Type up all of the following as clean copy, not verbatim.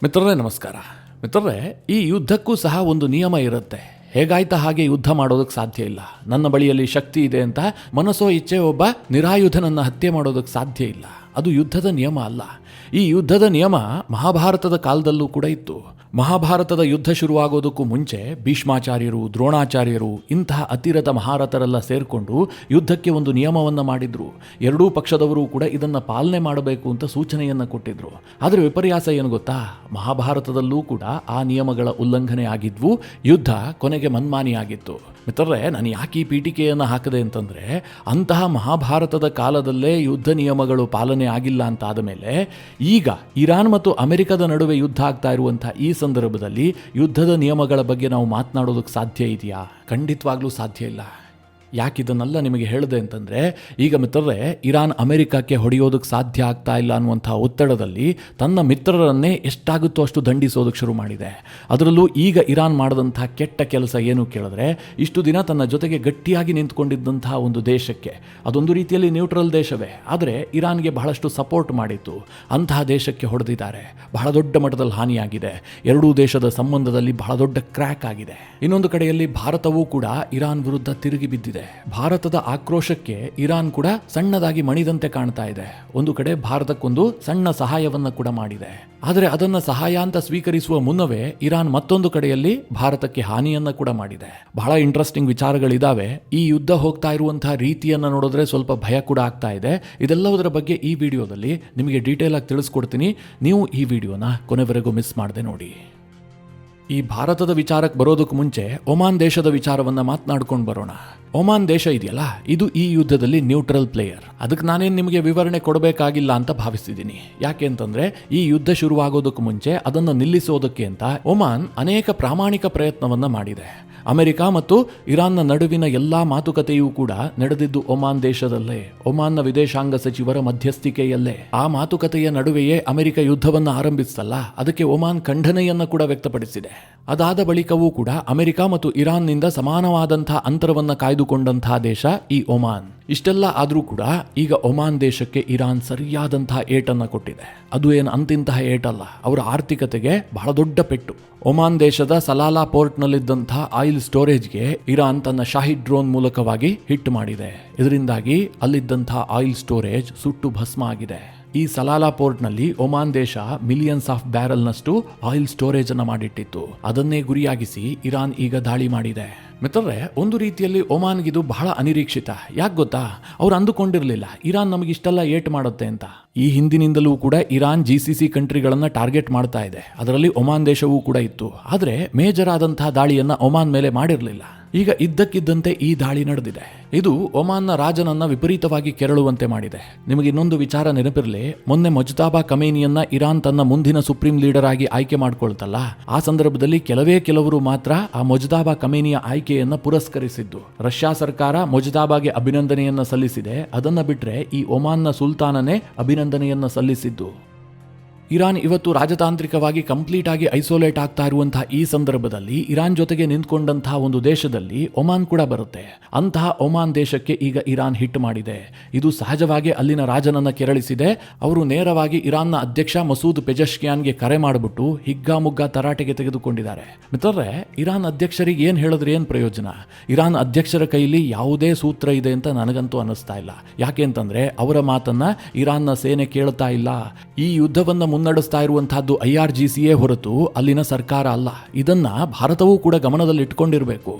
ಮಿತ್ರರೇ ನಮಸ್ಕಾರ. ಮಿತ್ರರೇ, ಈ ಯುದ್ಧಕ್ಕೂ ಸಹ ಒಂದು ನಿಯಮ ಇರುತ್ತೆ. ಹೇಗಾಯ್ತಾ ಹಾಗೆ ಯುದ್ಧ ಮಾಡೋದಕ್ಕೆ ಸಾಧ್ಯ ಇಲ್ಲ. ನನ್ನ ಬಳಿಯಲ್ಲಿ ಶಕ್ತಿ ಇದೆ ಅಂತ ಮನಸ್ಸೋ ಇಚ್ಛೆ ಒಬ್ಬ ನಿರಾಯುಧನನ್ನು ಹತ್ಯೆ ಮಾಡೋದಕ್ಕೆ ಸಾಧ್ಯ ಇಲ್ಲ. ಅದು ಯುದ್ಧದ ನಿಯಮ ಅಲ್ಲ. ಈ ಯುದ್ಧದ ನಿಯಮ ಮಹಾಭಾರತದ ಕಾಲದಲ್ಲೂ ಕೂಡ ಇತ್ತು. ಮಹಾಭಾರತದ ಯುದ್ಧ ಶುರುವಾಗೋದಕ್ಕೂ ಮುಂಚೆ ಭೀಷ್ಮಾಚಾರ್ಯರು, ದ್ರೋಣಾಚಾರ್ಯರು ಇಂತಹ ಅತಿರಥ ಮಹಾರಥರೆಲ್ಲ ಸೇರಿಕೊಂಡು ಯುದ್ಧಕ್ಕೆ ಒಂದು ನಿಯಮವನ್ನು ಮಾಡಿದ್ರು. ಎರಡೂ ಪಕ್ಷದವರು ಕೂಡ ಇದನ್ನು ಪಾಲನೆ ಮಾಡಬೇಕು ಅಂತ ಸೂಚನೆಯನ್ನು ಕೊಟ್ಟಿದ್ರು. ಆದರೆ ವಿಪರ್ಯಾಸ ಏನು ಗೊತ್ತಾ? ಮಹಾಭಾರತದಲ್ಲೂ ಕೂಡ ಆ ನಿಯಮಗಳ ಉಲ್ಲಂಘನೆ ಆಗಿದ್ವು. ಯುದ್ಧ ಕೊನೆಗೆ ಮನ್ಮಾನಿಯಾಗಿತ್ತು. ಮಿತ್ರರೇ, ನಾನು ಯಾಕೆ ಈ ಪೀಠಿಕೆಯನ್ನು ಹಾಕದೆ ಅಂತಂದರೆ, ಅಂತಹ ಮಹಾಭಾರತದ ಕಾಲದಲ್ಲೇ ಯುದ್ಧ ನಿಯಮಗಳು ಪಾಲನೆ ಆಗಿಲ್ಲ ಅಂತ ಆದ ಮೇಲೆ ಈಗ ಇರಾನ್ ಮತ್ತು ಅಮೆರಿಕದ ನಡುವೆ ಯುದ್ಧ ಆಗ್ತಾ ಇರುವಂಥ ಈ ಸಂದರ್ಭದಲ್ಲಿ ಯುದ್ಧದ ನಿಯಮಗಳ ಬಗ್ಗೆ ನಾವು ಮಾತನಾಡೋದಕ್ಕೆ ಸಾಧ್ಯ ಇದೆಯಾ? ಖಂಡಿತವಾಗ್ಲೂ ಸಾಧ್ಯ ಇಲ್ಲ. ಯಾಕಿದನ್ನೆಲ್ಲ ನಿಮಗೆ ಹೇಳಿದೆ ಅಂತಂದರೆ, ಈಗ ಮಿತ್ರರೇ, ಇರಾನ್ ಅಮೆರಿಕಕ್ಕೆ ಹೊಡೆಯೋದಕ್ಕೆ ಸಾಧ್ಯ ಆಗ್ತಾ ಇಲ್ಲ ಅನ್ನುವಂಥ ಒತ್ತಡದಲ್ಲಿ ತನ್ನ ಮಿತ್ರರನ್ನೇ ಎಷ್ಟಾಗುತ್ತೋ ಅಷ್ಟು ದಂಡಿಸೋದಕ್ಕೆ ಶುರು ಮಾಡಿದೆ. ಅದರಲ್ಲೂ ಈಗ ಇರಾನ್ ಮಾಡಿದಂಥ ಕೆಟ್ಟ ಕೆಲಸ ಏನು ಕೇಳಿದ್ರೆ, ಇಷ್ಟು ದಿನ ತನ್ನ ಜೊತೆಗೆ ಗಟ್ಟಿಯಾಗಿ ನಿಂತ್ಕೊಂಡಿದ್ದಂತಹ ಒಂದು ದೇಶಕ್ಕೆ, ಅದೊಂದು ರೀತಿಯಲ್ಲಿ ನ್ಯೂಟ್ರಲ್ ದೇಶವೇ, ಆದರೆ ಇರಾನ್ಗೆ ಬಹಳಷ್ಟು ಸಪೋರ್ಟ್ ಮಾಡಿತ್ತು, ಅಂತಹ ದೇಶಕ್ಕೆ ಹೊಡೆದಿದ್ದಾರೆ. ಬಹಳ ದೊಡ್ಡ ಮಟ್ಟದಲ್ಲಿ ಹಾನಿಯಾಗಿದೆ. ಎರಡೂ ದೇಶದ ಸಂಬಂಧದಲ್ಲಿ ಬಹಳ ದೊಡ್ಡ ಕ್ರ್ಯಾಕ್ ಆಗಿದೆ. ಇನ್ನೊಂದು ಕಡೆಯಲ್ಲಿ ಭಾರತವೂ ಕೂಡ ಇರಾನ್ ವಿರುದ್ಧ ತಿರುಗಿ ಬಿದ್ದಿದೆ. ಭಾರತದ ಆಕ್ರೋಶಕ್ಕೆ ಇರಾನ್ ಕೂಡ ಸಣ್ಣದಾಗಿ ಮಣಿದಂತೆ ಕಾಣ್ತಾ ಇದೆ. ಒಂದು ಕಡೆ ಭಾರತಕ್ಕೊಂದು ಸಣ್ಣ ಸಹಾಯವನ್ನು ಕೂಡ ಮಾಡಿದೆ. ಆದರೆ ಅದನ್ನು ಸಹಾಯ ಅಂತ ಸ್ವೀಕರಿಸುವ ಮುನ್ನವೇ ಇರಾನ್ ಮತ್ತೊಂದು ಕಡೆಯಲ್ಲಿ ಭಾರತಕ್ಕೆ ಹಾನಿಯನ್ನು ಕೂಡ ಮಾಡಿದೆ. ಬಹಳ ಇಂಟ್ರೆಸ್ಟಿಂಗ್ ವಿಚಾರಗಳಿದ್ದಾವೆ. ಈ ಯುದ್ಧ ಹೋಗ್ತಾ ಇರುವಂತಹ ರೀತಿಯನ್ನು ನೋಡಿದ್ರೆ ಸ್ವಲ್ಪ ಭಯ ಕೂಡ ಆಗ್ತಾ ಇದೆ. ಇದೆಲ್ಲದರ ಬಗ್ಗೆ ಈ ವಿಡಿಯೋದಲ್ಲಿ ನಿಮಗೆ ಡೀಟೇಲ್ ಆಗಿ ತಿಳಿಸ್ಕೊಡ್ತೀನಿ. ನೀವು ಈ ವಿಡಿಯೋನ ಕೊನೆವರೆಗೂ ಮಿಸ್ ಮಾಡದೆ ನೋಡಿ. ಈ ಭಾರತದ ವಿಚಾರಕ್ಕೆ ಬರೋದಕ್ಕೆ ಮುಂಚೆ ಒಮಾನ್ ದೇಶದ ವಿಚಾರವನ್ನು ಮಾತನಾಡ್ಕೊಂಡು ಬರೋಣ. ಒಮಾನ್ ದೇಶ ಇದೆಯಲ್ಲ, ಇದು ಈ ಯುದ್ಧದಲ್ಲಿ ನ್ಯೂಟ್ರಲ್ ಪ್ಲೇಯರ್. ಅದಕ್ಕೆ ನಾನೇನು ನಿಮಗೆ ವಿವರಣೆ ಕೊಡಬೇಕಾಗಿಲ್ಲ ಅಂತ ಭಾವಿಸ್ತಿದ್ದೀನಿ. ಯಾಕೆ ಅಂತಂದರೆ, ಈ ಯುದ್ಧ ಶುರುವಾಗೋದಕ್ಕೆ ಮುಂಚೆ ಅದನ್ನು ನಿಲ್ಲಿಸೋದಕ್ಕೆ ಅಂತ ಒಮಾನ್ ಅನೇಕ ಪ್ರಾಮಾಣಿಕ ಪ್ರಯತ್ನವನ್ನು ಮಾಡಿದೆ. ಅಮೆರಿಕ ಮತ್ತು ಇರಾನ್ನ ನಡುವಿನ ಎಲ್ಲ ಮಾತುಕತೆಯೂ ಕೂಡ ನಡೆದಿದ್ದು ಒಮಾನ್ ದೇಶದಲ್ಲೇ, ಒಮಾನ್ನ ವಿದೇಶಾಂಗ ಸಚಿವರ ಮಧ್ಯಸ್ಥಿಕೆಯಲ್ಲೇ. ಆ ಮಾತುಕತೆಯ ನಡುವೆಯೇ ಅಮೆರಿಕ ಯುದ್ಧವನ್ನು ಆರಂಭಿಸಲ್ಲ, ಅದಕ್ಕೆ ಒಮಾನ್ ಖಂಡನೆಯನ್ನು ಕೂಡ ವ್ಯಕ್ತಪಡಿಸಿದೆ. ಅದಾದ ಬಳಿಕವೂ ಕೂಡ ಅಮೆರಿಕ ಮತ್ತು ಇರಾನ್ನಿಂದ ಸಮಾನವಾದಂತಹ ಅಂತರವನ್ನು ಕಾಯ್ದುಕೊಂಡಂತಹ ದೇಶ ಈ ಒಮಾನ್. ಇಷ್ಟೆಲ್ಲ ಆದರೂ ಕೂಡ ಈಗ ಒಮಾನ್ ದೇಶಕ್ಕೆ ಇರಾನ್ ಸರಿಯಾದಂತಹ ಏಟನ್ನು ಕೊಟ್ಟಿದೆ. ಅದು ಏನು ಅಂತಿಂತಹ ಏಟಲ್ಲ, ಅವರ ಆರ್ಥಿಕತೆಗೆ ಬಹಳ ದೊಡ್ಡ ಪೆಟ್ಟು. ಒಮಾನ್ ದೇಶದ ಸಲಾಲಾ ಪೋರ್ಟ್ನಲ್ಲಿದ್ದಂತಹ ಆಯಿಲ್ ಸ್ಟೋರೇಜ್ಗೆ ಇರಾನ್ ತನ್ನ ಶಾಹಿದ್ ಡ್ರೋನ್ ಮೂಲಕವಾಗಿ ಹಿಟ್ ಮಾಡಿದೆ. ಇದರಿಂದಾಗಿ ಅಲ್ಲಿದ್ದಂತಹ ಆಯಿಲ್ ಸ್ಟೋರೇಜ್ ಸುಟ್ಟು ಭಸ್ಮ ಆಗಿದೆ. ಈ ಸಲಾಲಾ ಪೋರ್ಟ್ನಲ್ಲಿ ಒಮಾನ್ ದೇಶ ಮಿಲಿಯನ್ಸ್ ಆಫ್ ಬ್ಯಾರಲ್ನಷ್ಟು ಆಯಿಲ್ ಸ್ಟೋರೇಜ್ ಅನ್ನು ಮಾಡಿಟ್ಟಿತ್ತು. ಅದನ್ನೇ ಗುರಿಯಾಗಿಸಿ ಇರಾನ್ ಈಗ ದಾಳಿ ಮಾಡಿದೆ. ಮಿತ್ರರೇ, ಒಂದು ರೀತಿಯಲ್ಲಿ ಒಮಾನ್ಗಿದು ಬಹಳ ಅನಿರೀಕ್ಷಿತ. ಯಾಕೆ ಗೊತ್ತಾ? ಅವ್ರು ಅಂದುಕೊಂಡಿರಲಿಲ್ಲ ಇರಾನ್ ನಮಗೆ ಇಷ್ಟೆಲ್ಲ ಏಟ್ ಮಾಡುತ್ತೆ ಅಂತ. ಈ ಹಿಂದಿನಿಂದಲೂ ಕೂಡ ಇರಾನ್ GCC ಕಂಟ್ರಿಗಳನ್ನು ಟಾರ್ಗೆಟ್ ಮಾಡ್ತಾ ಇದೆ. ಅದರಲ್ಲಿ ಒಮಾನ್ ದೇಶವೂ ಕೂಡ ಇತ್ತು. ಆದರೆ ಮೇಜರ್ ಆದಂತಹ ದಾಳಿಯನ್ನು ಒಮಾನ್ ಮೇಲೆ ಮಾಡಿರಲಿಲ್ಲ. ಈಗ ಇದ್ದಕ್ಕಿದ್ದಂತೆ ಈ ದಾಳಿ ನಡೆದಿದೆ. ಇದು ಒಮಾನ್ನ ರಾಜನನ್ನ ವಿಪರೀತವಾಗಿ ಕೆರಳುವಂತೆ ಮಾಡಿದೆ. ನಿಮಗೆ ಇನ್ನೊಂದು ವಿಚಾರ ನೆನಪಿರಲಿ, ಮೊನ್ನೆ ಮುಜ್ತಬಾ ಖಮೇನಿಯನ್ನ ಇರಾನ್ ತನ್ನ ಮುಂದಿನ ಸುಪ್ರೀಂ ಲೀಡರ್ ಆಗಿ ಆಯ್ಕೆ ಮಾಡ್ಕೊಳ್ತಲ್ಲ, ಆ ಸಂದರ್ಭದಲ್ಲಿ ಕೆಲವರು ಮಾತ್ರ ಆ ಮುಜ್ತಬಾ ಖಮೇನಿಯ ಆಯ್ಕೆಯನ್ನ ಪುರಸ್ಕರಿಸಿದ್ದು. ರಷ್ಯಾ ಸರ್ಕಾರ ಮುಜ್ತಬಾಗೆ ಅಭಿನಂದನೆಯನ್ನ ಸಲ್ಲಿಸಿದೆ. ಅದನ್ನ ಬಿಟ್ರೆ ಈ ಒಮಾನ್ನ ಸುಲ್ತಾನನೇ ಅಭಿನಂದನೆಯನ್ನ ಸಲ್ಲಿಸಿದ್ದು. ಇರಾನ್ ಇವತ್ತು ರಾಜತಾಂತ್ರಿಕವಾಗಿ ಕಂಪ್ಲೀಟ್ ಆಗಿ ಐಸೋಲೇಟ್ ಆಗ್ತಾ ಇರುವಂತಹ ಈ ಸಂದರ್ಭದಲ್ಲಿ ಇರಾನ್ ಜೊತೆಗೆ ನಿಂತ್ಕೊಂಡಂತಹ ಒಂದು ದೇಶದಲ್ಲಿ ಒಮಾನ್ ಕೂಡ ಬರುತ್ತೆ. ಅಂತಹ ಒಮಾನ್ ದೇಶಕ್ಕೆ ಈಗ ಇರಾನ್ ಹಿಟ್ ಮಾಡಿದೆ. ಇದು ಸಹಜವಾಗಿ ಅಲ್ಲಿನ ರಾಜನನ್ನ ಕೆರಳಿಸಿದೆ. ಅವರು ನೇರವಾಗಿ ಇರಾನ್ನ ಅಧ್ಯಕ್ಷ ಮಸೂದ್ ಪೆಜೆಶ್ಕಿಯಾನ್ಗೆ ಕರೆ ಮಾಡಿಬಿಟ್ಟು ಹಿಗ್ಗಾಮುಗ್ಗಾ ತರಾಟೆಗೆ ತೆಗೆದುಕೊಂಡಿದ್ದಾರೆ. ಮಿತ್ರರೇ, ಇರಾನ್ ಅಧ್ಯಕ್ಷರಿಗೆ ಏನು ಹೇಳಿದ್ರೆ ಏನು ಪ್ರಯೋಜನ? ಇರಾನ್ ಅಧ್ಯಕ್ಷರ ಕೈಲಿ ಯಾವುದೇ ಸೂತ್ರ ಇದೆ ಅಂತ ನನಗಂತೂ ಅನ್ನಿಸ್ತಾ ಇಲ್ಲ. ಯಾಕೆ ಅಂತಂದ್ರೆ ಅವರ ಮಾತನ್ನ ಇರಾನ್ನ ಸೇನೆ ಕೇಳ್ತಾ ಇಲ್ಲ. ಈ ಯುದ್ಧವನ್ನ ಮುನ್ನಡೆಸ್ತಾ ಇರುವಂತಹದ್ದು IRGCಯೇ ಹೊರತು ಅಲ್ಲಿನ ಸರ್ಕಾರ ಅಲ್ಲ. ಇದನ್ನ ಭಾರತವೂ ಕೂಡ ಗಮನದಲ್ಲಿ ಇಟ್ಕೊಂಡಿರಬೇಕು.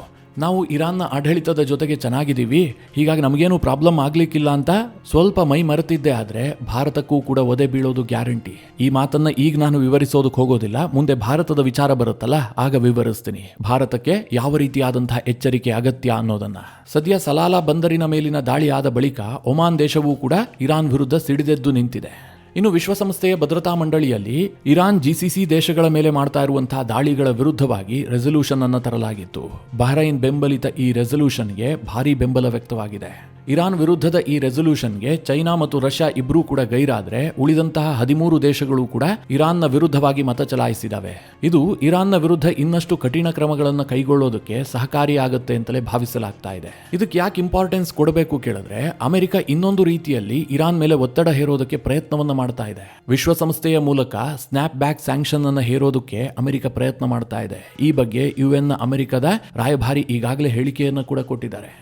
ನಾವು ಇರಾನ್ನ ಆಡಳಿತದ ಜೊತೆಗೆ ಚೆನ್ನಾಗಿದ್ದೀವಿ, ಹೀಗಾಗಿ ನಮಗೇನು ಪ್ರಾಬ್ಲಮ್ ಆಗ್ಲಿಕ್ಕಿಲ್ಲ ಅಂತ ಸ್ವಲ್ಪ ಮೈ ಮರೆತಿದ್ದೆ. ಆದರೆ ಭಾರತಕ್ಕೂ ಕೂಡ ಒದೆ ಬೀಳೋದು ಗ್ಯಾರಂಟಿ. ಈ ಮಾತನ್ನ ಈಗ ನಾನು ವಿವರಿಸೋದಕ್ಕೆ ಹೋಗೋದಿಲ್ಲ. ಮುಂದೆ ಭಾರತದ ವಿಚಾರ ಬರುತ್ತಲ್ಲ, ಆಗ ವಿವರಿಸ್ತೀನಿ ಭಾರತಕ್ಕೆ ಯಾವ ರೀತಿಯಾದಂತಹ ಎಚ್ಚರಿಕೆ ಅಗತ್ಯ ಅನ್ನೋದನ್ನ. ಸದ್ಯ ಸಲಾಲಾ ಬಂದರಿನ ಮೇಲಿನ ದಾಳಿ ಆದ ಬಳಿಕ ಒಮಾನ್ ದೇಶವೂ ಕೂಡ ಇರಾನ್ ವಿರುದ್ಧ ಸಿಡಿದೆದ್ದು ನಿಂತಿದೆ. ಇನ್ನು ವಿಶ್ವಸಂಸ್ಥೆಯ ಭದ್ರತಾ ಮಂಡಳಿಯಲ್ಲಿ ಇರಾನ್ GCC ದೇಶಗಳ ಮೇಲೆ ಮಾಡ್ತಾ ಇರುವಂತಹ ದಾಳಿಗಳ ವಿರುದ್ಧವಾಗಿ ರೆಸಲ್ಯೂಷನ್ ಅನ್ನು ತರಲಾಗಿತ್ತು. ಬಹ್ರೈನ್ ಬೆಂಬಲಿತ ಈ ರೆಸಲ್ಯೂಷನ್ಗೆ ಭಾರಿ ಬೆಂಬಲ ವ್ಯಕ್ತವಾಗಿದೆ. ಇರಾನ್ ವಿರುದ್ಧದ ಈ ರೆಸಲ್ಯೂಷನ್ಗೆ ಚೈನಾ ಮತ್ತು ರಷ್ಯಾ ಇಬ್ಬರೂ ಕೂಡ ಗೈರಾದ್ರೆ ಉಳಿದಂತಹ 13 ದೇಶಗಳು ಕೂಡ ಇರಾನ್ನ ವಿರುದ್ಧವಾಗಿ ಮತ ಚಲಾಯಿಸಿದವೆ. ಇದು ಇರಾನ್ನ ವಿರುದ್ಧ ಇನ್ನಷ್ಟು ಕಠಿಣ ಕ್ರಮಗಳನ್ನು ಕೈಗೊಳ್ಳೋದಕ್ಕೆ ಸಹಕಾರಿಯಾಗುತ್ತೆ ಅಂತಲೇ ಭಾವಿಸಲಾಗ್ತಾ ಇದೆ. ಇದಕ್ಕೆ ಯಾಕೆ ಇಂಪಾರ್ಟೆನ್ಸ್ ಕೊಡಬೇಕು ಕೇಳಿದ್ರೆ, ಅಮೆರಿಕ ಇನ್ನೊಂದು ರೀತಿಯಲ್ಲಿ ಇರಾನ್ ಮೇಲೆ ಒತ್ತಡ ಹೇರೋದಕ್ಕೆ ಪ್ರಯತ್ನವನ್ನ ಮಾಡ್ತಾ ಇದೆ. ವಿಶ್ವಸಂಸ್ಥೆಯ ಮೂಲಕ ಸ್ನ್ಯಾಪ್ ಬ್ಯಾಕ್ ಸ್ಯಾಂಕ್ಷನ್ ಅನ್ನು ಹೇರೋದಕ್ಕೆ ಅಮೆರಿಕ ಪ್ರಯತ್ನ ಮಾಡ್ತಾ ಇದೆ. ಈ ಬಗ್ಗೆ UN ಅಮೆರಿಕದ ರಾಯಭಾರಿ ಈಗಾಗಲೇ ಹೇಳಿಕೆಯನ್ನು ಕೂಡ ಕೊಟ್ಟಿದ್ದಾರೆ.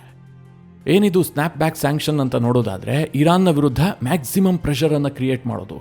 ಏನಿದು ಸ್ನ್ಯಾಪ್ ಬ್ಯಾಕ್ ಸ್ಯಾಂಕ್ಷನ್ ಅಂತ ನೋಡೋದಾದ್ರೆ, ಇರಾನ್ನ ವಿರುದ್ಧ ಮ್ಯಾಕ್ಸಿಮಮ್ ಪ್ರೆಷರ್ ಅನ್ನು ಕ್ರಿಯೇಟ್ ಮಾಡೋದು,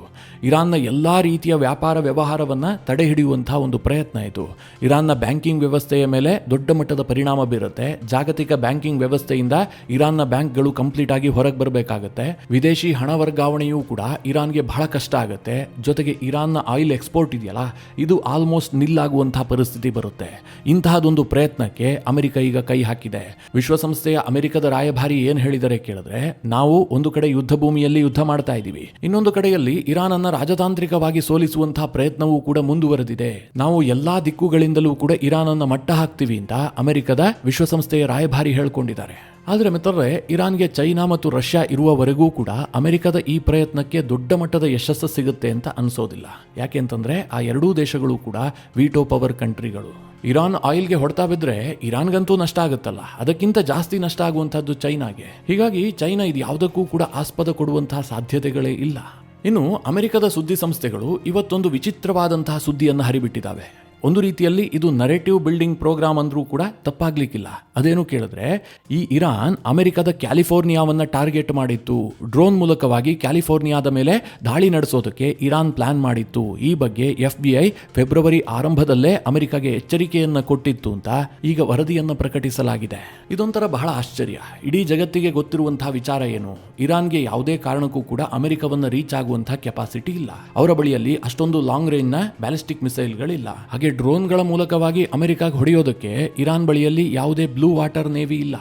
ಇರಾನ್ನ ಎಲ್ಲಾ ರೀತಿಯ ವ್ಯಾಪಾರ ವ್ಯವಹಾರವನ್ನು ತಡೆ ಹಿಡಿಯುವಂತಹ ಒಂದು ಪ್ರಯತ್ನ ಇದು. ಇರಾನ್ನ ಬ್ಯಾಂಕಿಂಗ್ ವ್ಯವಸ್ಥೆಯ ಮೇಲೆ ದೊಡ್ಡ ಮಟ್ಟದ ಪರಿಣಾಮ ಬೀರುತ್ತೆ. ಜಾಗತಿಕ ಬ್ಯಾಂಕಿಂಗ್ ವ್ಯವಸ್ಥೆಯಿಂದ ಇರಾನ್ನ ಬ್ಯಾಂಕ್ಗಳು ಕಂಪ್ಲೀಟ್ ಆಗಿ ಹೊರಗೆ ಬರಬೇಕಾಗತ್ತೆ. ವಿದೇಶಿ ಹಣ ವರ್ಗಾವಣೆಯೂ ಕೂಡ ಇರಾನ್ಗೆ ಬಹಳ ಕಷ್ಟ ಆಗುತ್ತೆ. ಜೊತೆಗೆ ಇರಾನ್ನ ಆಯಿಲ್ ಎಕ್ಸ್ಪೋರ್ಟ್ ಇದೆಯಲ್ಲ, ಇದು ಆಲ್ಮೋಸ್ಟ್ ನಿಲ್ಲಾಗುವಂತಹ ಪರಿಸ್ಥಿತಿ ಬರುತ್ತೆ. ಇಂತಹದೊಂದು ಪ್ರಯತ್ನಕ್ಕೆ ಅಮೆರಿಕ ಈಗ ಕೈ ಹಾಕಿದೆ. ವಿಶ್ವಸಂಸ್ಥೆಯ ಅಮೆರಿಕದ ರಾಯಭಾರಿ ಏನ್ ಹೇಳಿದರೆ ಕೇಳಿದ್ರೆ, ನಾವು ಒಂದು ಕಡೆ ಯುದ್ಧ ಭೂಮಿಯಲ್ಲಿ ಯುದ್ಧ ಮಾಡ್ತಾ ಇದ್ದೀವಿ, ಇನ್ನೊಂದು ಕಡೆಯಲ್ಲಿ ಇರಾನ್ ಅನ್ನ ರಾಜತಾಂತ್ರಿಕವಾಗಿ ಸೋಲಿಸುವಂತಹ ಪ್ರಯತ್ನವೂ ಕೂಡ ಮುಂದುವರೆದಿದೆ. ನಾವು ಎಲ್ಲಾ ದಿಕ್ಕುಗಳಿಂದಲೂ ಕೂಡ ಇರಾನ್ ಅನ್ನ ಮಟ್ಟ ಹಾಕ್ತೀವಿ ಅಂತ ಅಮೆರಿಕದ ವಿಶ್ವಸಂಸ್ಥೆಯ ರಾಯಭಾರಿ ಹೇಳ್ಕೊಂಡಿದ್ದಾರೆ. ಆದರೆ ಮಿತ್ರರೇ, ಇರಾನ್ಗೆ ಚೈನಾ ಮತ್ತು ರಷ್ಯಾ ಇರುವವರೆಗೂ ಕೂಡ ಅಮೆರಿಕದ ಈ ಪ್ರಯತ್ನಕ್ಕೆ ದೊಡ್ಡ ಮಟ್ಟದ ಯಶಸ್ಸು ಸಿಗುತ್ತೆ ಅಂತ ಅನ್ಸೋದಿಲ್ಲ. ಯಾಕೆಂತಂದ್ರೆ ಆ ಎರಡೂ ದೇಶಗಳು ಕೂಡ ವೀಟೋ ಪವರ್ ಕಂಟ್ರಿಗಳು. ಇರಾನ್ ಆಯಿಲ್ಗೆ ಹೊಡ್ತಾ ಬಿದ್ರೆ ಇರಾನ್ಗಂತೂ ನಷ್ಟ ಆಗುತ್ತಲ್ಲ, ಅದಕ್ಕಿಂತ ಜಾಸ್ತಿ ನಷ್ಟ ಆಗುವಂತಹದ್ದು ಚೈನಾಗೆ. ಹೀಗಾಗಿ ಚೈನಾ ಇದು ಯಾವುದಕ್ಕೂ ಕೂಡ ಆಸ್ಪದ ಕೊಡುವಂತಹ ಸಾಧ್ಯತೆಗಳೇ ಇಲ್ಲ. ಇನ್ನು ಅಮೆರಿಕದ ಸುದ್ದಿ ಸಂಸ್ಥೆಗಳು ಇವತ್ತೊಂದು ವಿಚಿತ್ರವಾದಂತಹ ಸುದ್ದಿಯನ್ನು ಹರಿಬಿಟ್ಟಿದ್ದಾವೆ. ಒಂದು ರೀತಿಯಲ್ಲಿ ಇದು ನರೇಟಿವ್ ಬಿಲ್ಡಿಂಗ್ ಪ್ರೋಗ್ರಾಮ್ ಅಂದ್ರೂ ಕೂಡ ತಪ್ಪಾಗ್ಲಿಕ್ಕಿಲ್ಲ. ಅದೇನು ಕೇಳಿದ್ರೆ, ಈ ಇರಾನ್ ಅಮೆರಿಕದ ಕ್ಯಾಲಿಫೋರ್ನಿಯಾವನ್ನ ಟಾರ್ಗೆಟ್ ಮಾಡಿತ್ತು. ಡ್ರೋನ್ ಮೂಲಕವಾಗಿ ಕ್ಯಾಲಿಫೋರ್ನಿಯಾದ ಮೇಲೆ ದಾಳಿ ನಡೆಸೋದಕ್ಕೆ ಇರಾನ್ ಪ್ಲಾನ್ ಮಾಡಿತ್ತು. ಈ ಬಗ್ಗೆ FBI ಫೆಬ್ರವರಿ ಆರಂಭದಲ್ಲೇ ಅಮೆರಿಕಾಗೆ ಎಚ್ಚರಿಕೆಯನ್ನ ಕೊಟ್ಟಿತ್ತು ಅಂತ ಈಗ ವರದಿಯನ್ನು ಪ್ರಕಟಿಸಲಾಗಿದೆ. ಇದೊಂಥರ ಬಹಳ ಆಶ್ಚರ್ಯ. ಇಡೀ ಜಗತ್ತಿಗೆ ಗೊತ್ತಿರುವಂತಹ ವಿಚಾರ ಏನು, ಇರಾನ್ಗೆ ಯಾವುದೇ ಕಾರಣಕ್ಕೂ ಕೂಡ ಅಮೆರಿಕವನ್ನ ರೀಚ್ ಆಗುವಂತಹ ಕೆಪಾಸಿಟಿ ಇಲ್ಲ. ಅವರ ಬಳಿಯಲ್ಲಿ ಅಷ್ಟೊಂದು ಲಾಂಗ್ ರೇಂಜ್ ನ ಬ್ಯಾಲಿಸ್ಟಿಕ್ ಮಿಸೈಲ್ಗಳಿಲ್ಲ. ಹಾಗೆ ಡ್ರೋನ್ಗಳ ಮೂಲಕವಾಗಿ ಅಮೆರಿಕಾಗೆ ಹೊಡೆಯೋದಕ್ಕೆ ಇರಾನ್ ಬಳಿಯಲ್ಲಿ ಯಾವುದೇ ಬ್ಲೂ ವಾಟರ್ ನೇವಿ ಇಲ್ಲ.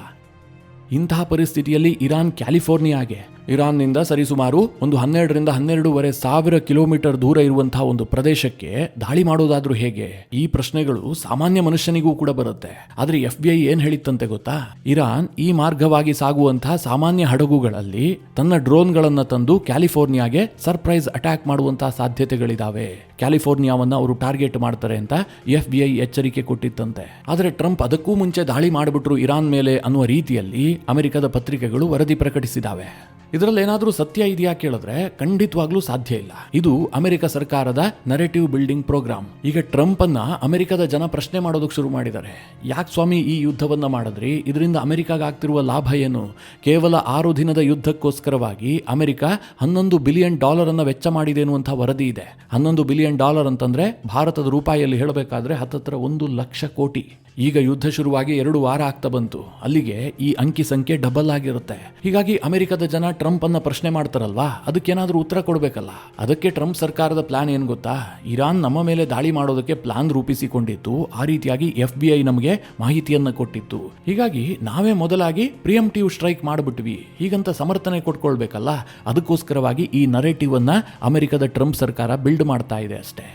ಇಂತಹ ಪರಿಸ್ಥಿತಿಯಲ್ಲಿ ಇರಾನ್ ಕ್ಯಾಲಿಫೋರ್ನಿಯಾಗೆ ಇರಾನ್ನಿಂದ ಸರಿಸುಮಾರು ಒಂದು 12,000 ಕಿಲೋಮೀಟರ್ ದೂರ ಇರುವಂತಹ ಒಂದು ಪ್ರದೇಶಕ್ಕೆ ದಾಳಿ ಮಾಡೋದಾದ್ರೂ ಹೇಗೆ? ಈ ಪ್ರಶ್ನೆಗಳು ಸಾಮಾನ್ಯ ಮನುಷ್ಯನಿಗೂ ಕೂಡ ಬರುತ್ತೆ. ಆದ್ರೆ FBI ಏನ್ ಹೇಳಿತ್ತಂತೆ ಗೊತ್ತಾ? ಇರಾನ್ ಈ ಮಾರ್ಗವಾಗಿ ಸಾಗುವಂತಹ ಸಾಮಾನ್ಯ ಹಡಗುಗಳಲ್ಲಿ ತನ್ನ ಡ್ರೋನ್ಗಳನ್ನ ತಂದು ಕ್ಯಾಲಿಫೋರ್ನಿಯಾಗೆ ಸರ್ಪ್ರೈಸ್ ಅಟ್ಯಾಕ್ ಮಾಡುವಂತಹ ಸಾಧ್ಯತೆಗಳಿದಾವೆ. ಕ್ಯಾಲಿಫೋರ್ನಿಯಾವನ್ನ ಅವರು ಟಾರ್ಗೆಟ್ ಮಾಡ್ತಾರೆ ಅಂತ FBI ಎಚ್ಚರಿಕೆ ಕೊಟ್ಟಿತ್ತಂತೆ. ಆದ್ರೆ ಟ್ರಂಪ್ ಅದಕ್ಕೂ ಮುಂಚೆ ದಾಳಿ ಮಾಡಿಬಿಟ್ರು ಇರಾನ್ ಮೇಲೆ ಅನ್ನುವ ರೀತಿಯಲ್ಲಿ ಅಮೆರಿಕದ ಪತ್ರಿಕೆಗಳು ವರದಿ ಪ್ರಕಟಿಸಿದಾವೆ. ಇದರಲ್ಲಿ ಏನಾದರೂ ಸತ್ಯ ಇದೆಯಾ ಕೇಳಿದ್ರೆ ಖಂಡಿತವಾಗ್ಲೂ ಸಾಧ್ಯ ಇಲ್ಲ. ಇದು ಅಮೆರಿಕ ಸರ್ಕಾರದ ನರೇಟಿವ್ ಬಿಲ್ಡಿಂಗ್ ಪ್ರೋಗ್ರಾಮ್. ಈಗ ಟ್ರಂಪ್ ಅನ್ನ ಅಮೆರಿಕದ ಜನ ಪ್ರಶ್ನೆ ಮಾಡೋದಕ್ಕೆ ಶುರು ಮಾಡಿದ್ದಾರೆ. ಯಾಕೆ ಸ್ವಾಮಿ ಈ ಯುದ್ಧವನ್ನ ಮಾಡಿದ್ರಿ? ಇದರಿಂದ ಅಮೆರಿಕಾಗ ಆಗ್ತಿರುವ ಲಾಭ ಏನು? ಕೇವಲ 6 ದಿನದ ಯುದ್ಧಕ್ಕೋಸ್ಕರವಾಗಿ ಅಮೆರಿಕ $11 ಬಿಲಿಯನ್ ಅನ್ನ ವೆಚ್ಚ ಮಾಡಿದೆ ಎನ್ನುವಂತಹ ವರದಿ ಇದೆ. $11 ಬಿಲಿಯನ್ ಅಂತಂದ್ರೆ ಭಾರತದ ರೂಪಾಯಿಯಲ್ಲಿ ಹೇಳಬೇಕಾದ್ರೆ ಹತ್ತತ್ರ 1 ಲಕ್ಷ ಕೋಟಿ. ಈಗ ಯುದ್ಧ ಶುರುವಾಗಿ 2 ವಾರ ಆಗ್ತಾ ಬಂತು. ಅಲ್ಲಿಗೆ ಈ ಅಂಕಿ ಸಂಖ್ಯೆ ಡಬಲ್ ಆಗಿರುತ್ತೆ. ಹೀಗಾಗಿ ಅಮೆರಿಕದ ಜನ ಟ್ರಂಪ್ ಅನ್ನ ಪ್ರಶ್ನೆ ಮಾಡ್ತಾರಲ್ವಾ, ಅದಕ್ಕೇನಾದ್ರೂ ಉತ್ತರ ಕೊಡಬೇಕಲ್ಲ. ಅದಕ್ಕೆ ಟ್ರಂಪ್ ಸರ್ಕಾರದ ಪ್ಲಾನ್ ಏನ್ ಗೊತ್ತಾ? ಇರಾನ್ ನಮ್ಮ ಮೇಲೆ ದಾಳಿ ಮಾಡೋದಕ್ಕೆ ಪ್ಲಾನ್ ರೂಪಿಸಿಕೊಂಡಿತ್ತು. ಆ ರೀತಿಯಾಗಿ FBI ನಮಗೆ ಮಾಹಿತಿಯನ್ನ ಕೊಟ್ಟಿತ್ತು. ಹೀಗಾಗಿ ನಾವೇ ಮೊದಲಾಗಿ ಪ್ರಿಯಂಪ್ಟಿವ್ ಸ್ಟ್ರೈಕ್ ಮಾಡಿಬಿಟ್ವಿ ಹೀಗಂತ ಸಮರ್ಥನೆ ಕೊಟ್ಕೊಳ್ಬೇಕಲ್ಲ. ಅದಕ್ಕೋಸ್ಕರವಾಗಿ ಈ ನರೇಟಿವ್ ಅನ್ನ ಅಮೆರಿಕದ ಟ್ರಂಪ್ ಸರ್ಕಾರ ಬಿಲ್ಡ್ ಮಾಡ್ತಾ ಇದೆ ಅಷ್ಟೇ.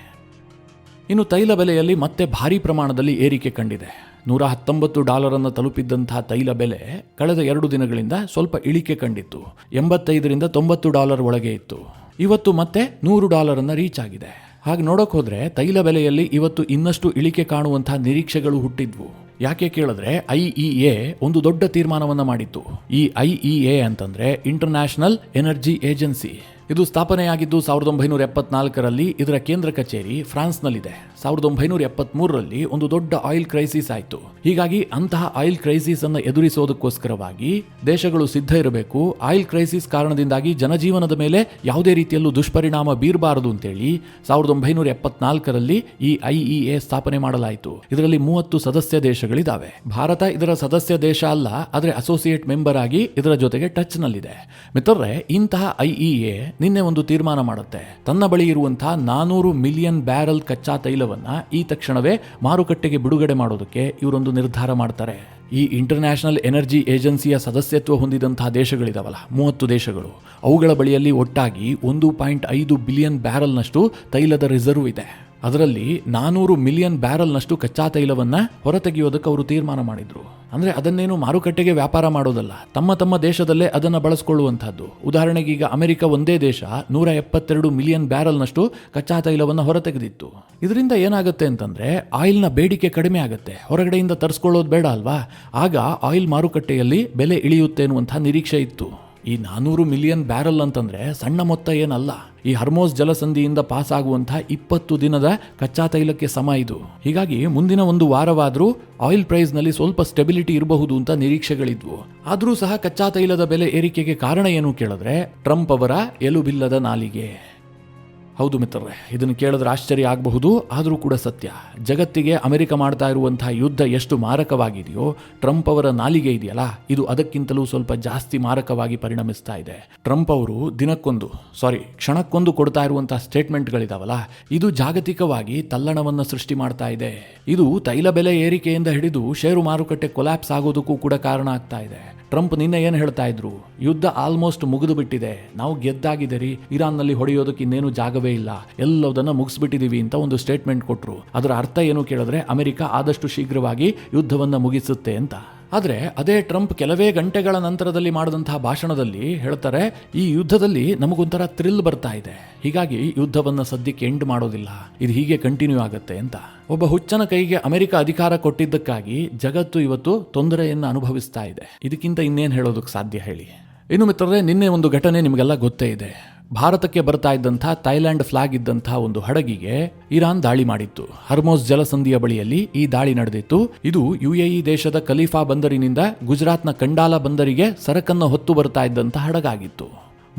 ಇನ್ನು ತೈಲ ಬೆಲೆಯಲ್ಲಿ ಮತ್ತೆ ಭಾರಿ ಪ್ರಮಾಣದಲ್ಲಿ ಏರಿಕೆ ಕಂಡಿದೆ. $119 ಅನ್ನು ತಲುಪಿದ್ದಂತಹ ತೈಲ ಬೆಲೆ ಕಳೆದ 2 ದಿನಗಳಿಂದ ಸ್ವಲ್ಪ ಇಳಿಕೆ ಕಂಡಿತ್ತು. $85 $90 ಒಳಗೆ ಇತ್ತು. ಇವತ್ತು ಮತ್ತೆ $100 ಅನ್ನು ರೀಚ್ ಆಗಿದೆ. ಹಾಗೆ ನೋಡೋಕೆ ಹೋದ್ರೆ ತೈಲ ಬೆಲೆಯಲ್ಲಿ ಇವತ್ತು ಇನ್ನಷ್ಟು ಇಳಿಕೆ ಕಾಣುವಂತಹ ನಿರೀಕ್ಷೆಗಳು ಹುಟ್ಟಿದ್ವು. ಯಾಕೆ ಕೇಳಿದ್ರೆ IEA ಒಂದು ದೊಡ್ಡ ತೀರ್ಮಾನವನ್ನ ಮಾಡಿತ್ತು. ಈ IEA ಅಂತಂದ್ರೆ ಇಂಟರ್ನ್ಯಾಷನಲ್ ಎನರ್ಜಿ ಏಜೆನ್ಸಿ. ಇದು ಸ್ಥಾಪನೆಯಾಗಿದ್ದು 1974ರಲ್ಲಿ. ಇದರ ಕೇಂದ್ರ ಕಚೇರಿ ಫ್ರಾನ್ಸ್ನಲ್ಲಿದೆ. 1973ರಲ್ಲಿ ಒಂದು ದೊಡ್ಡ ಆಯಿಲ್ ಕ್ರೈಸಿಸ್ ಆಯಿತು. ಹೀಗಾಗಿ ಅಂತಹ ಆಯಿಲ್ ಕ್ರೈಸಿಸ್ ಅನ್ನು ಎದುರಿಸೋದಕ್ಕೋಸ್ಕರವಾಗಿ ದೇಶಗಳು ಸಿದ್ಧ ಇರಬೇಕು. ಆಯಿಲ್ ಕ್ರೈಸಿಸ್ ಕಾರಣದಿಂದಾಗಿ ಜನಜೀವನದ ಮೇಲೆ ಯಾವುದೇ ರೀತಿಯಲ್ಲೂ ದುಷ್ಪರಿಣಾಮ ಬೀರಬಾರದು ಅಂತೇಳಿ 1974ರಲ್ಲಿ ಈ IEA ಸ್ಥಾಪನೆ ಮಾಡಲಾಯಿತು. ಇದರಲ್ಲಿ 30 ಸದಸ್ಯ ದೇಶಗಳಿದ್ದಾವೆ. ಭಾರತ ಇದರ ಸದಸ್ಯ ದೇಶ ಅಲ್ಲ, ಆದರೆ ಅಸೋಸಿಯೇಟ್ ಮೆಂಬರ್ ಆಗಿ ಇದರ ಜೊತೆಗೆ ಟಚ್ ನಲ್ಲಿದೆ. ಮಿತ್ರರೇ, ಇಂತಹ IEA ನಿನ್ನೆ ಒಂದು ತೀರ್ಮಾನ ಮಾಡುತ್ತೆ. ತನ್ನ ಬಳಿ ಇರುವಂತಹ 400 ಮಿಲಿಯನ್ ಬ್ಯಾರಲ್ ಕಚ್ಚಾ ತೈಲವನ್ನ ಈ ತಕ್ಷಣವೇ ಮಾರುಕಟ್ಟೆಗೆ ಬಿಡುಗಡೆ ಮಾಡೋದಕ್ಕೆ ಇವರೊಂದು ನಿರ್ಧಾರ ಮಾಡ್ತಾರೆ. ಈ ಇಂಟರ್ನ್ಯಾಷನಲ್ ಎನರ್ಜಿ ಏಜೆನ್ಸಿಯ ಸದಸ್ಯತ್ವ ಹೊಂದಿದಂತಹ ದೇಶಗಳಿದಾವಲ್ಲ, 30 ದೇಶಗಳು, ಅವುಗಳ ಬಳಿಯಲ್ಲಿ ಒಟ್ಟಾಗಿ 1.5 ಬಿಲಿಯನ್ ಬ್ಯಾರಲ್ನಷ್ಟು ತೈಲದ ರಿಸರ್ವ್ ಇದೆ. ಅದರಲ್ಲಿ 400 ಮಿಲಿಯನ್ ಬ್ಯಾರಲ್ನಷ್ಟು ಕಚ್ಚಾ ತೈಲವನ್ನ ಹೊರತೆಗೆಯೋದಕ್ಕೆ ಅವರು ತೀರ್ಮಾನ ಮಾಡಿದ್ರು. ಅಂದ್ರೆ ಅದನ್ನೇನು ಮಾರುಕಟ್ಟೆಗೆ ವ್ಯಾಪಾರ ಮಾಡೋದಲ್ಲ, ತಮ್ಮ ದೇಶದಲ್ಲೇ ಅದನ್ನು ಬಳಸಿಕೊಳ್ಳುವಂತಹದ್ದು. ಉದಾಹರಣೆಗೆ ಈಗ ಅಮೆರಿಕ ಒಂದೇ ದೇಶ 172 ಮಿಲಿಯನ್ ಬ್ಯಾರಲ್ನಷ್ಟು ಕಚ್ಚಾ ತೈಲವನ್ನು ಹೊರತೆಗೆದಿತ್ತು. ಇದರಿಂದ ಏನಾಗುತ್ತೆ ಅಂತಂದ್ರೆ ಆಯಿಲ್ನ ಬೇಡಿಕೆ ಕಡಿಮೆ ಆಗುತ್ತೆ. ಹೊರಗಡೆಯಿಂದ ತರಿಸ್ಕೊಳ್ಳೋದು ಬೇಡ ಅಲ್ವಾ? ಆಗ ಆಯಿಲ್ ಮಾರುಕಟ್ಟೆಯಲ್ಲಿ ಬೆಲೆ ಇಳಿಯುತ್ತೆ ಎನ್ನುವಂತಹ ನಿರೀಕ್ಷೆ ಇತ್ತು. ಈ 400 ಮಿಲಿಯನ್ ಬ್ಯಾರಲ್ ಅಂತಂದ್ರೆ ಸಣ್ಣ ಮೊತ್ತ ಏನಲ್ಲ. ಈ ಹರ್ಮೋಸ್ ಜಲಸಂಧಿಯಿಂದ ಪಾಸ್ ಆಗುವಂತಹ 20 ದಿನದ ಕಚ್ಚಾ ತೈಲಕ್ಕೆ ಸಮ ಇದು. ಹೀಗಾಗಿ ಮುಂದಿನ ಒಂದು ವಾರವಾದ್ರೂ ಆಯಿಲ್ ಪ್ರೈಸ್ ನಲ್ಲಿ ಸ್ವಲ್ಪ ಸ್ಟೆಬಿಲಿಟಿ ಇರಬಹುದು ಅಂತ ನಿರೀಕ್ಷೆಗಳಿದ್ವು. ಆದ್ರೂ ಸಹ ಕಚ್ಚಾ ತೈಲದ ಬೆಲೆ ಏರಿಕೆಗೆ ಕಾರಣ ಏನು ಕೇಳಿದ್ರೆ ಟ್ರಂಪ್ ಅವರ ಎಲುಬಿಲ್ಲದ ನಾಲಿಗೆ. ಹೌದು ಮಿತ್ರರೇ, ಇದನ್ನು ಕೇಳಿದ್ರೆ ಆಶ್ಚರ್ಯ ಆಗಬಹುದು, ಆದರೂ ಕೂಡ ಸತ್ಯ. ಜಗತ್ತಿಗೆ ಅಮೆರಿಕ ಮಾಡ್ತಾ ಇರುವಂತಹ ಯುದ್ಧ ಎಷ್ಟು ಮಾರಕವಾಗಿದೆಯೋ, ಟ್ರಂಪ್ ಅವರ ನಾಲಿಗೆ ಇದೆಯಲ್ಲ, ಇದು ಅದಕ್ಕಿಂತಲೂ ಸ್ವಲ್ಪ ಜಾಸ್ತಿ ಮಾರಕವಾಗಿ ಪರಿಣಮಿಸ್ತಾ ಇದೆ. ಟ್ರಂಪ್ ಅವರು ಕ್ಷಣಕ್ಕೊಂದು ಕೊಡ್ತಾ ಇರುವಂತಹ ಸ್ಟೇಟ್ಮೆಂಟ್ಗಳಿದಾವಲ್ಲ, ಇದು ಜಾಗತಿಕವಾಗಿ ತಲ್ಲಣವನ್ನು ಸೃಷ್ಟಿ ಮಾಡ್ತಾ ಇದೆ. ಇದು ತೈಲ ಬೆಲೆ ಏರಿಕೆಯಿಂದ ಹಿಡಿದು ಷೇರು ಮಾರುಕಟ್ಟೆ ಕೊಲ್ಯಾಪ್ಸ್ ಆಗೋದಕ್ಕೂ ಕೂಡ ಕಾರಣ ಆಗ್ತಾ ಇದೆ. ಟ್ರಂಪ್ ನಿನ್ನೆ ಏನು ಹೇಳ್ತಾ ಇದ್ರು, ಯುದ್ಧ ಆಲ್ಮೋಸ್ಟ್ ಮುಗಿದು ಬಿಟ್ಟಿದೆ, ನಾವು ಗೆದ್ದಾಗಿದೆ ರೀ, ಇರಾನ್ನಲ್ಲಿ ಹೊಡೆಯೋದಕ್ಕೆ ಇನ್ನೇನು ಜಾಗವೇ ಇಲ್ಲ, ಎಲ್ಲದನ್ನ ಮುಗಿಸ್ಬಿಟ್ಟಿದೀವಿ ಅಂತ ಒಂದು ಸ್ಟೇಟ್ಮೆಂಟ್ ಕೊಟ್ರು. ಅದರ ಅರ್ಥ ಏನು ಕೇಳಿದ್ರೆ ಅಮೆರಿಕ ಆದಷ್ಟು ಶೀಘ್ರವಾಗಿ ಯುದ್ಧವನ್ನ ಮುಗಿಸುತ್ತೆ ಅಂತ. ಆದರೆ ಅದೇ ಟ್ರಂಪ್ ಕೆಲವೇ ಗಂಟೆಗಳ ನಂತರದಲ್ಲಿ ಮಾಡಿದಂತಹ ಭಾಷಣದಲ್ಲಿ ಹೇಳ್ತಾರೆ, ಈ ಯುದ್ಧದಲ್ಲಿ ನಮಗೊಂಥರ ಥ್ರಿಲ್ ಬರ್ತಾ ಇದೆ, ಹೀಗಾಗಿ ಯುದ್ಧವನ್ನ ಸದ್ಯಕ್ಕೆ ಎಂಡ್ ಮಾಡೋದಿಲ್ಲ, ಇದು ಹೀಗೆ ಕಂಟಿನ್ಯೂ ಆಗುತ್ತೆ ಅಂತ. ಒಬ್ಬ ಹುಚ್ಚನ ಕೈಗೆ ಅಮೆರಿಕ ಅಧಿಕಾರ ಕೊಟ್ಟಿದ್ದಕ್ಕಾಗಿ ಜಗತ್ತು ಇವತ್ತು ತೊಂದರೆಯನ್ನು ಅನುಭವಿಸ್ತಾ ಇದೆ. ಇದಕ್ಕಿಂತ ಇನ್ನೇನು ಹೇಳೋದಕ್ಕೆ ಸಾಧ್ಯ ಹೇಳಿ. ಇನ್ನು ಮಿತ್ರರೇ, ನಿನ್ನೆ ಒಂದು ಘಟನೆ ನಿಮಗೆಲ್ಲ ಗೊತ್ತೇ ಇದೆ. ಭಾರತಕ್ಕೆ ಬರ್ತಾ ಇದ್ದಂಥ ಥೈಲ್ಯಾಂಡ್ ಫ್ಲಾಗ್ ಇದ್ದಂತಹ ಒಂದು ಹಡಗಿಗೆ ಇರಾನ್ ದಾಳಿ ಮಾಡಿತ್ತು. ಹರ್ಮೋಸ್ ಜಲಸಂಧಿಯ ಬಳಿಯಲ್ಲಿ ಈ ದಾಳಿ ನಡೆದಿತ್ತು. ಇದು UAE ದೇಶದ ಖಲೀಫಾ ಬಂದರಿನಿಂದ ಗುಜರಾತ್ನ ಕಂಡಾಲ ಬಂದರಿಗೆ ಸರಕನ್ನು ಹೊತ್ತು ಬರ್ತಾ ಇದ್ದಂಥ ಹಡಗಾಗಿತ್ತು.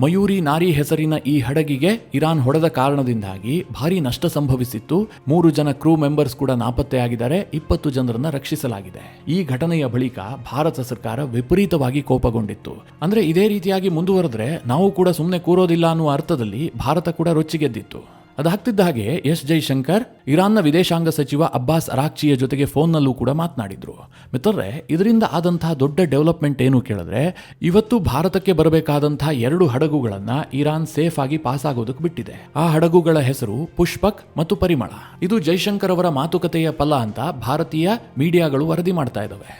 ಮಯೂರಿ ನಾರಿ ಹೆಸರಿನ ಈ ಹಡಗಿಗೆ ಇರಾನ್ ಹೊಡೆದ ಕಾರಣದಿಂದಾಗಿ ಭಾರಿ ನಷ್ಟ ಸಂಭವಿಸಿತ್ತು. 3 ಜನ ಕ್ರೂ ಮೆಂಬರ್ಸ್ ಕೂಡ ನಾಪತ್ತೆಯಾಗಿದ್ದಾರೆ, 20 ಜನರನ್ನ ರಕ್ಷಿಸಲಾಗಿದೆ. ಈ ಘಟನೆಯ ಬಳಿಕ ಭಾರತ ಸರ್ಕಾರ ವಿಪರೀತವಾಗಿ ಕೋಪಗೊಂಡಿತ್ತು. ಅಂದ್ರೆ ಇದೇ ರೀತಿಯಾಗಿ ಮುಂದುವರೆದ್ರೆ ನಾವು ಕೂಡ ಸುಮ್ಮನೆ ಕೂರೋದಿಲ್ಲ ಅನ್ನುವ ಅರ್ಥದಲ್ಲಿ ಭಾರತ ಕೂಡ ರೊಚ್ಚಿಗೆದ್ದಿತ್ತು. ಅದಾಗ್ತಿದ್ದ ಹಾಗೆ ಜೈಶಂಕರ್ ಇರಾನ್ನ ವಿದೇಶಾಂಗ ಸಚಿವ ಅಬ್ಬಾಸ್ ಅರಾಕ್ಚಿಯ ಜೊತೆಗೆ ಫೋನ್ನಲ್ಲೂ ಕೂಡ ಮಾತನಾಡಿದ್ರು. ಮಿತ್ರರೇ, ಇದರಿಂದ ಆದಂತಹ ದೊಡ್ಡ ಡೆವಲಪ್ಮೆಂಟ್ ಏನು ಕೇಳಿದ್ರೆ, ಇವತ್ತು ಭಾರತಕ್ಕೆ ಬರಬೇಕಾದಂತಹ 2 ಹಡಗುಗಳನ್ನ ಇರಾನ್ ಸೇಫ್ ಆಗಿ ಪಾಸ್ ಆಗೋದಕ್ಕೆ ಬಿಟ್ಟಿದೆ. ಆ ಹಡಗುಗಳ ಹೆಸರು ಪುಷ್ಪಕ್ ಮತ್ತು ಪರಿಮಳ. ಇದು ಜೈಶಂಕರ್ ಅವರ ಮಾತುಕತೆಯ ಫಲ ಅಂತ ಭಾರತೀಯ ಮೀಡಿಯಾಗಳು ವರದಿ ಮಾಡ್ತಾ ಇದ್ದಾವೆ.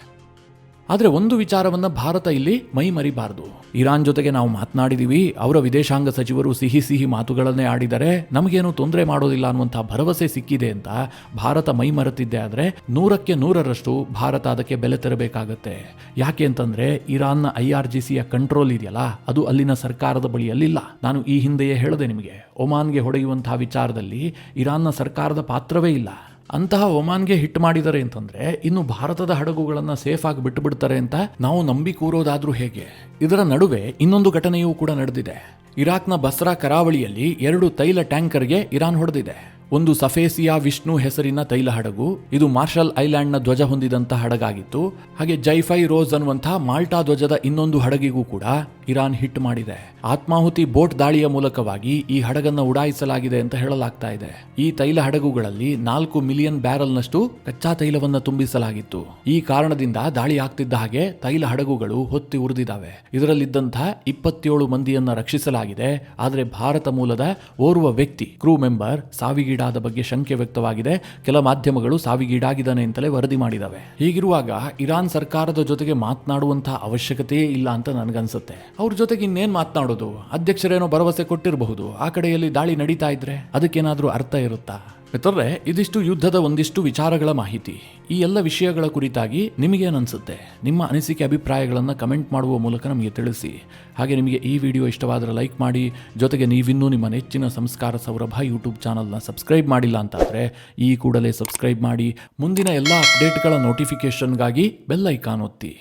ಆದರೆ ಒಂದು ವಿಚಾರವನ್ನ ಭಾರತ ಇಲ್ಲಿ ಮೈ ಮರಿಬಾರದು. ಇರಾನ್ ಜೊತೆಗೆ ನಾವು ಮಾತನಾಡಿದೀವಿ, ಅವರ ವಿದೇಶಾಂಗ ಸಚಿವರು ಸಿಹಿ ಮಾತುಗಳನ್ನೇ ಆಡಿದರೆ, ನಮಗೇನು ತೊಂದರೆ ಮಾಡೋದಿಲ್ಲ ಅನ್ನುವಂತಹ ಭರವಸೆ ಸಿಕ್ಕಿದೆ ಅಂತ ಭಾರತ ಮೈ ಮರೆತಿದ್ದೆ. ಆದರೆ 100ಕ್ಕೆ 100ರಷ್ಟು ಭಾರತ ಅದಕ್ಕೆ ಬೆಲೆ ತೆರಬೇಕಾಗತ್ತೆ. ಯಾಕೆ ಅಂತಂದ್ರೆ ಇರಾನ್ನ IRGCಯ ಕಂಟ್ರೋಲ್ ಇದೆಯಲ್ಲ, ಅದು ಅಲ್ಲಿನ ಸರ್ಕಾರದ ಬಳಿಯಲ್ಲಿಲ್ಲ. ನಾನು ಈ ಹಿಂದೆಯೇ ಹೇಳಿದೆ ನಿಮಗೆ, ಒಮಾನ್ಗೆ ಹೊಡೆಯುವಂತಹ ವಿಚಾರದಲ್ಲಿ ಇರಾನ್ನ ಸರ್ಕಾರದ ಪಾತ್ರವೇ ಇಲ್ಲ. ಅಂತಹ ಒಮಾನ್ಗೆ ಹಿಟ್ ಮಾಡಿದರೆ ಅಂತಂದ್ರೆ ಇನ್ನು ಭಾರತದ ಹಡಗುಗಳನ್ನ ಸೇಫ್ ಆಗಿ ಬಿಟ್ಟು ಬಿಡ್ತಾರೆ ಅಂತ ನಾವು ನಂಬಿ ಕೂರೋದಾದ್ರೂ ಹೇಗೆ? ಇದರ ನಡುವೆ ಇನ್ನೊಂದು ಘಟನೆಯೂ ಕೂಡ ನಡೆದಿದೆ. ಇರಾಕ್ನ ಬಸ್ರಾ ಕರಾವಳಿಯಲ್ಲಿ 2 ತೈಲ ಟ್ಯಾಂಕರ್ಗೆ ಇರಾನ್ ಹೊಡೆದಿದೆ. ಒಂದು ಸಫೇಸಿಯಾ ವಿಷ್ಣು ಹೆಸರಿನ ತೈಲ ಹಡಗು, ಇದು ಮಾರ್ಷಲ್ ಐಲ್ಯಾಂಡ್ನ ಧ್ವಜ ಹೊಂದಿದಂತಹ ಹಡಗಾಗಿತ್ತು. ಹಾಗೆ ಜೈಫೈ ರೋಸ್ ಅನ್ನುವಂತಹ ಮಾಲ್ಟಾ ಧ್ವಜದ ಇನ್ನೊಂದು ಹಡಗಿಗೂ ಕೂಡ ಇರಾನ್ ಹಿಟ್ ಮಾಡಿದೆ. ಆತ್ಮಾಹುತಿ ಬೋಟ್ ದಾಳಿಯ ಮೂಲಕವಾಗಿ ಈ ಹಡಗನ್ನ ಉಡಾಯಿಸಲಾಗಿದೆ ಅಂತ ಹೇಳಲಾಗ್ತಾ ಇದೆ. ಈ ತೈಲ ಹಡಗುಗಳಲ್ಲಿ 4 ಮಿಲಿಯನ್ ಬ್ಯಾರಲ್ನಷ್ಟು ಕಚ್ಚಾ ತೈಲವನ್ನ ತುಂಬಿಸಲಾಗಿತ್ತು. ಈ ಕಾರಣದಿಂದ ದಾಳಿ ಆಗ್ತಿದ್ದ ಹಾಗೆ ತೈಲ ಹಡಗುಗಳು ಹೊತ್ತಿ ಉರಿದಿದ್ದಾವೆ. ಇದರಲ್ಲಿದ್ದಂತಹ 27 ಮಂದಿಯನ್ನ ರಕ್ಷಿಸಲಾಗಿದೆ. ಆದರೆ ಭಾರತ ಮೂಲದ ಓರ್ವ ವ್ಯಕ್ತಿ ಕ್ರೂ ಮೆಂಬರ್ ಸಾವಿಗೀಡಾದ ಬಗ್ಗೆ ಶಂಕೆ ವ್ಯಕ್ತವಾಗಿದೆ. ಕೆಲ ಮಾಧ್ಯಮಗಳು ಸಾವಿಗೀಡಾಗಿದ್ದಾನೆ ಅಂತಲೇ ವರದಿ ಮಾಡಿದಾವೆ. ಹೀಗಿರುವಾಗ ಇರಾನ್ ಸರ್ಕಾರದ ಜೊತೆಗೆ ಮಾತನಾಡುವಂತಹ ಅವಶ್ಯಕತೆಯೇ ಇಲ್ಲ ಅಂತ ನನಗನ್ಸುತ್ತೆ. ಅವ್ರ ಜೊತೆಗೆ ಇನ್ನೇನ್ ಮಾತನಾಡೋದು? ಅಧ್ಯಕ್ಷರೇನೋ ಭರವಸೆ ಕೊಟ್ಟಿರಬಹುದು, ಆ ಕಡೆಯಲ್ಲಿ ದಾಳಿ ನಡೀತಾ ಇದ್ರೆ ಅದಕ್ಕೇನಾದ್ರೂ ಅರ್ಥ ಇರುತ್ತಾ? ಮಿತ್ರರೇ, ಇದಿಷ್ಟು ಯುದ್ಧದ ಒಂದಿಷ್ಟು ವಿಚಾರಗಳ ಮಾಹಿತಿ. ಈ ಎಲ್ಲ ವಿಷಯಗಳ ಕುರಿತಾಗಿ ನಿಮಗೇನನ್ಸುತ್ತೆ? ನಿಮ್ಮ ಅನಿಸಿಕೆ ಅಭಿಪ್ರಾಯಗಳನ್ನು ಕಮೆಂಟ್ ಮಾಡುವ ಮೂಲಕ ನಮಗೆ ತಿಳಿಸಿ. ಹಾಗೆ ನಿಮಗೆ ಈ ವಿಡಿಯೋ ಇಷ್ಟವಾದರೆ ಲೈಕ್ ಮಾಡಿ. ಜೊತೆಗೆ ನೀವಿನ್ನೂ ನಿಮ್ಮ ನೆಚ್ಚಿನ ಸಂಸ್ಕಾರ ಸೌರಭ ಯೂಟ್ಯೂಬ್ ಚಾನಲ್ನ ಸಬ್ಸ್ಕ್ರೈಬ್ ಮಾಡಿಲ್ಲ ಅಂತಾದರೆ ಈ ಕೂಡಲೇ ಸಬ್ಸ್ಕ್ರೈಬ್ ಮಾಡಿ. ಮುಂದಿನ ಎಲ್ಲ ಅಪ್ಡೇಟ್ಗಳ ನೋಟಿಫಿಕೇಷನ್ಗಾಗಿ ಬೆಲ್ ಐಕಾನ್ ಒತ್ತಿ.